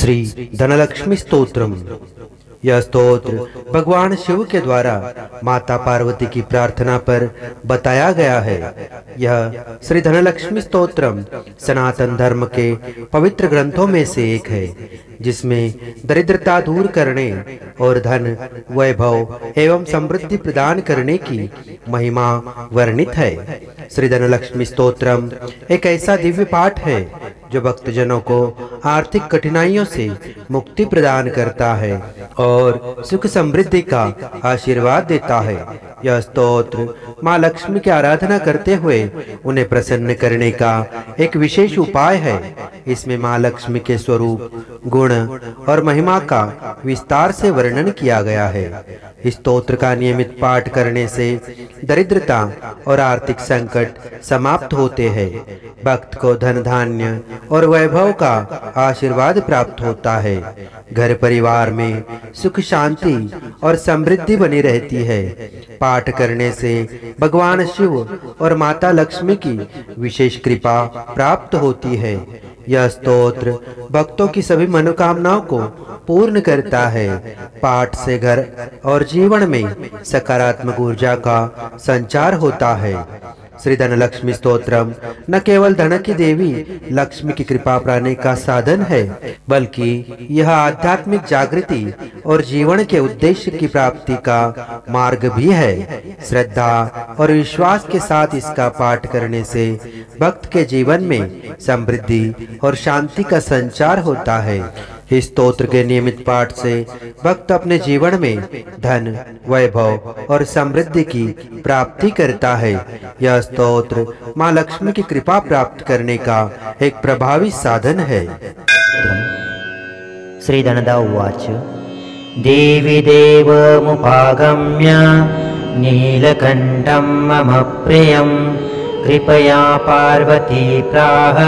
श्री धनलक्ष्मी स्तोत्रम। यह स्तोत्र भगवान शिव के द्वारा माता पार्वती की प्रार्थना पर बताया गया है। यह श्री धनलक्ष्मी स्तोत्रम सनातन धर्म के पवित्र ग्रंथों में से एक है, जिसमें दरिद्रता दूर करने और धन, वैभव एवं समृद्धि प्रदान करने की महिमा वर्णित है। श्री धनलक्ष्मी स्तोत्रम एक ऐसा दिव्य पाठ है जो भक्तजनों को आर्थिक कठिनाइयों से मुक्ति प्रदान करता है और सुख समृद्धि का आशीर्वाद देता है। यह स्तोत्र माँ लक्ष्मी की आराधना करते हुए उन्हें प्रसन्न करने का एक विशेष उपाय है। इसमें माँ लक्ष्मी के स्वरूप, गुण और महिमा का विस्तार से वर्णन किया गया है। इस स्तोत्र का नियमित पाठ करने से दरिद्रता और आर्थिक संकट समाप्त होते हैं। भक्त को धन, धान्य और वैभव का आशीर्वाद प्राप्त होता है। घर परिवार में सुख, शांति और समृद्धि बनी रहती है। पाठ करने से भगवान शिव और माता लक्ष्मी की विशेष कृपा प्राप्त होती है। यह स्तोत्र भक्तों की सभी मनोकामनाओं को पूर्ण करता है। पाठ से घर और जीवन में सकारात्मक ऊर्जा का संचार होता है। श्री धनलक्ष्मी स्तोत्रम न केवल धन की देवी लक्ष्मी की कृपा पाने का साधन है, बल्कि यह आध्यात्मिक जागृति और जीवन के उद्देश्य की प्राप्ति का मार्ग भी है। श्रद्धा और विश्वास के साथ इसका पाठ करने से भक्त के जीवन में समृद्धि और शांति का संचार होता है। इस स्तोत्र के नियमित पाठ से भक्त अपने जीवन में धन, वैभव और समृद्धि की प्राप्ति करता है। यह स्तोत्र माँ लक्ष्मी की कृपा प्राप्त करने का एक प्रभावी साधन है। श्री धनदा उवाच। देवी देवमुपागम्य नीलकण्ठं मम प्रियं कृपया पार्वती प्राह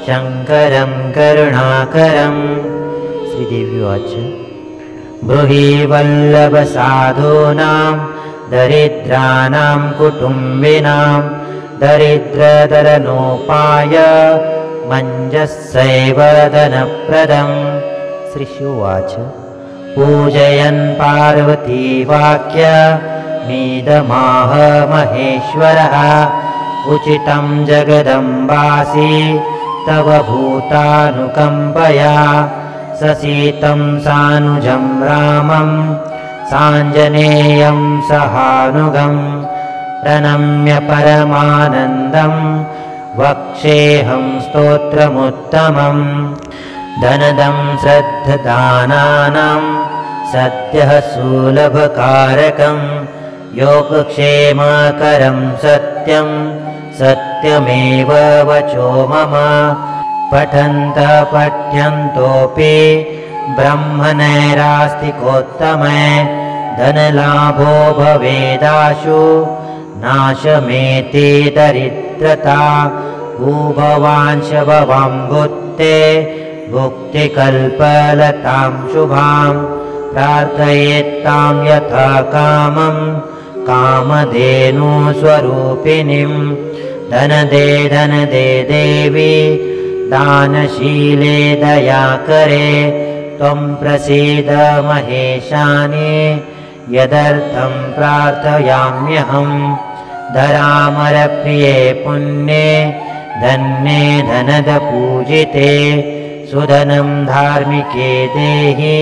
शङ्करं करुणाकरम्। श्रीदेवी उवाच। ब्रूहि वल्लभ साधूनां दरिद्राणां कुटुम्बिनां दरिद्रतरणोपाय मञ्जस्सैव धनप्रदम्। श्रीशुवाच। पूजयन् पार्वती वाक्य मीदमाह महेश्वरः उचितं जगदम्बासि तव भूतानुकम्पया ससीतं सानुजं रामं साञ्जनेयं सहानुगं प्रणम्य परमानन्दं वक्ष्येऽहं स्तोत्रमुत्तमं। धनदं श्रद्धदानानां सद्यः सुलभकारकं योगक्षेमकरं सत्यं सत्यमेव वचो मम। पठन्तः पठ्यन्तोऽपि ब्रह्मणैरास्तिकोत्तमे धनलाभो भवेदाशु नाशमेति दरिद्रता। भूभवांश भवां भुक्ते भुक्तिकल्पलतां शुभां प्रार्थयेत्तां यथा कामं कामधेनु स्वरूपिणीं। धनदे धनदे देवी दानशीले दयाकरे त्वं प्रसीद महेशानि यदर्थं प्रार्थयाम्यहं। धरामरप्रिये पुण्ये धन्ये धनद पूजिते सुधनं धार्मिके देहि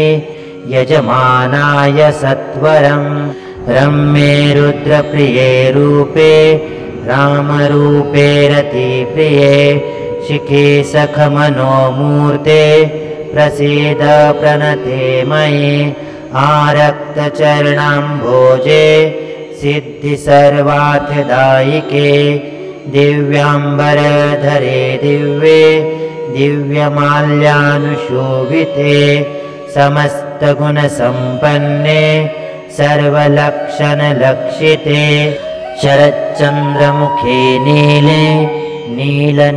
यजमानाय सत्वरं। रम्ये रुद्रप्रिये रूपे रामरूपे रतिप्रिये शिखे सखमनोमूर्ते प्रसीद प्रणते मयि। आरक्तचरणाम्भोजे सिद्धि सर्वार्थदायिके दिव्याम्बरधरे दिव्ये दिव्यमाल्यानुशोभिते समस्तगुणसम्पन्ने सर्वलक्षणलक्षिते शरच्चन्द्रमुखे नीले नीलनीरजलोचने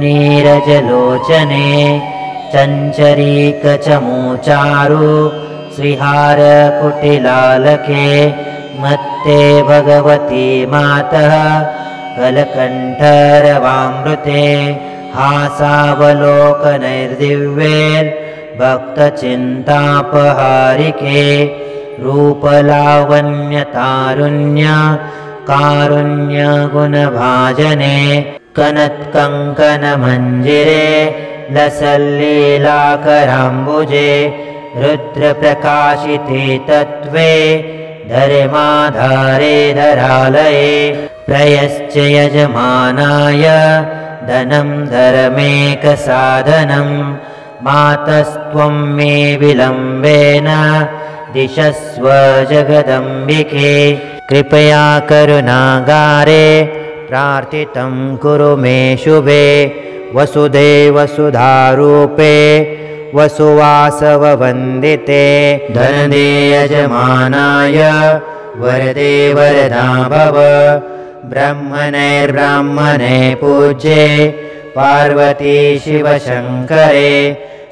चञ्चरीकचमूचारु श्रीहारकुटिलालके मत्ते भगवती मातः कलकण्ठरवामृते हासावलोकनैर्दिव्यैर् भक्तचिन्तापहारिके रूपलावण्यतारुण्य कारुण्यगुणभाजने कनत्कङ्कणमञ्जिरे लसल्लीलाकराम्बुजे रुद्रप्रकाशिते तत्त्वे धर्माधारे धरालये प्रयश्च यजमानाय धनं धर्मेकसाधनं मातस्त्वं मे विलम्बेन दिशस्व जगदम्बिके कृपया करुणागारे प्रार्थितं कुरु मे शुभे वसुधे वसुधारूपे वसुवासववन्दिते धनदे यजमानाय वरदे वरदा भव ब्रह्मणैर्ब्राह्मणे पूज्ये पार्वती शिवशङ्करे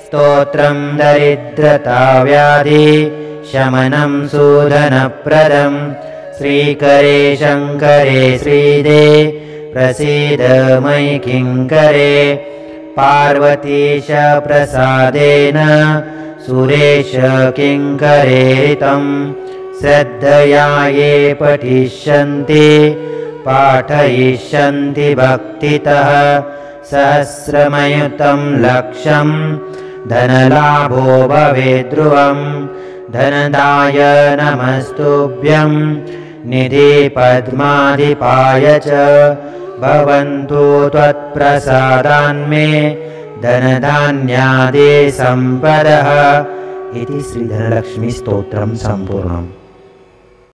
स्तोत्रं दरिद्रताव्याधि शमनं सूदनप्रदं श्रीकरे शङ्करे श्रीदे प्रसीद मयि किङ्करे पार्वतीश प्रसादेन सुरेश किङ्करेरितं श्रद्धया ये पठिष्यन्ति पाठयिष्यन्ति भक्तितः सहस्रमयुतं लक्षं धनलाभो भवेत् ध्रुवं धनदाय नमस्तुभ्यं निधि पद्माधिपाय च भवन्तु त्वत्प्रसादान्मे धनधान्यादि सम्पदः इति श्रीधनलक्ष्मी स्तोत्रं सम्पूर्णम्।